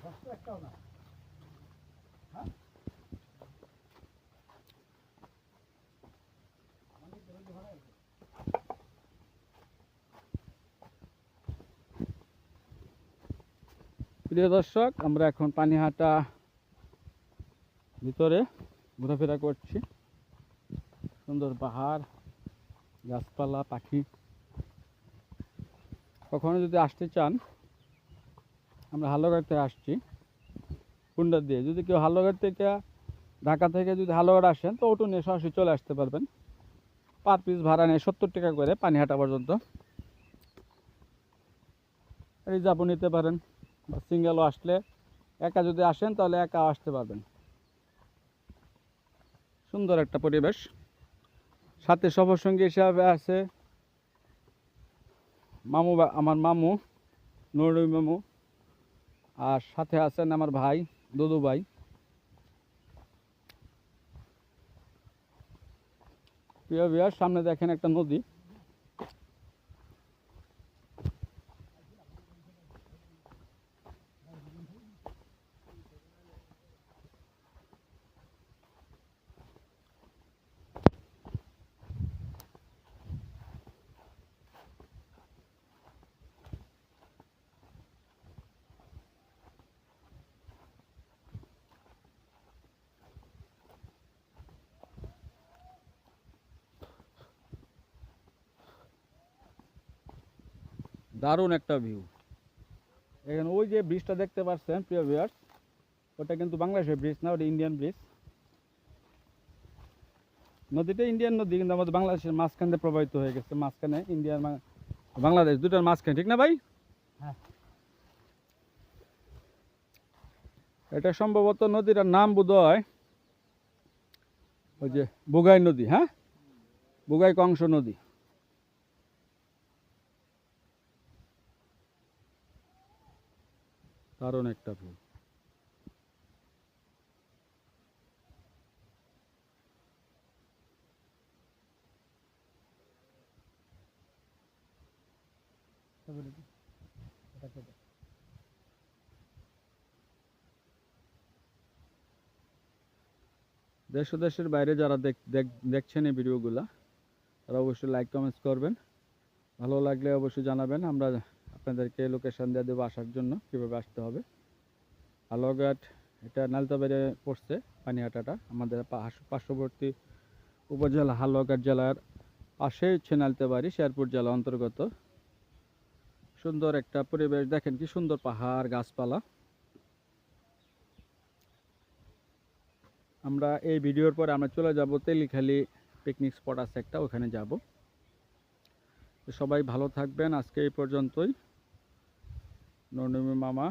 প্রিয় দর্শক, আমরা এখন পানিহাটা ভিতরে ঘোরাফেরা করছি। সুন্দর পাহাড়, গাছপালা, পাখি। কখনো যদি আসতে চান, আমরা হালুয়াঘাট থেকে আসছি কুন্ডা দিয়ে। যদি কেউ হালুয়াঘাট থেকে, ঢাকা থেকে যদি হালুয়াঘাট আসেন, তো অটো নিয়ে সরাসরি চলে আসতে পারবেন। পার পিস ভাড়া নেয় 70 টাকা করে পানিহাটা পর্যন্ত। রিজার্ভও নিতে পারেন, বা সিঙ্গেলও আসলে, একা যদি আসেন তাহলে একাও আসতে পারবেন। সুন্দর একটা পরিবেশ। সাথে সফরসঙ্গী হিসাবে আছে মামু, আমার মামু নুরুল মামু, আর সাথে আছেন আমার ভাই দুদু ভাই। প্রিয় ভিউয়ার, সামনে দেখেন একটা নদী। দারুণ একটা ভিউ। এখানে ওই যে ব্রিজটা দেখতে পাচ্ছেন প্রিয় ভিউয়ার্স, ওটা কিন্তু বাংলাদেশের ব্রিজ না, ওটা ইন্ডিয়ান ব্রিজ। নদীটা ইন্ডিয়ান নদী, কিন্তু আমাদের বাংলাদেশের মাঝখানে প্রবাহিত হয়ে গেছে। মাঝখানে ইন্ডিয়ান বাংলাদেশ দুটার মাঝখানে, ঠিক না ভাই? হ্যাঁ। এটা সম্ভবত নদীটার নাম বোধহয় ওই যে বুগাই নদী। হ্যাঁ, বুগাই কংস নদী। দারুণ একটা ভিউ। দেশ ও দেশের বাইরে যারা দেখছেন এই ভিডিওগুলা, তারা অবশ্যই লাইক কমেন্টস করবেন। ভালো লাগলে অবশ্যই জানাবেন, আমরা আপনাদেরকে লোকেশন দিয়ে দেবো আসার জন্য, কীভাবে আসতে হবে। হালুয়াঘাট এটা নালতাবাড়ি পড়ছে। পানিহাটাটা আমাদের পার্শ্ববর্তী উপজেলা, হালুয়াঘাট জেলার পাশেই হচ্ছে নালতাবাড়ি, শেরপুর জেলা অন্তর্গত। সুন্দর একটা পরিবেশ, দেখেন কি সুন্দর পাহাড়, গাছপালা। আমরা এই ভিডিওর পরে আমরা চলে যাব তেলিখালি পিকনিক স্পট আছে একটা, ওখানে যাব। সবাই ভালো থাকবেন। আজকে এই পর্যন্তই। নুরুল মামা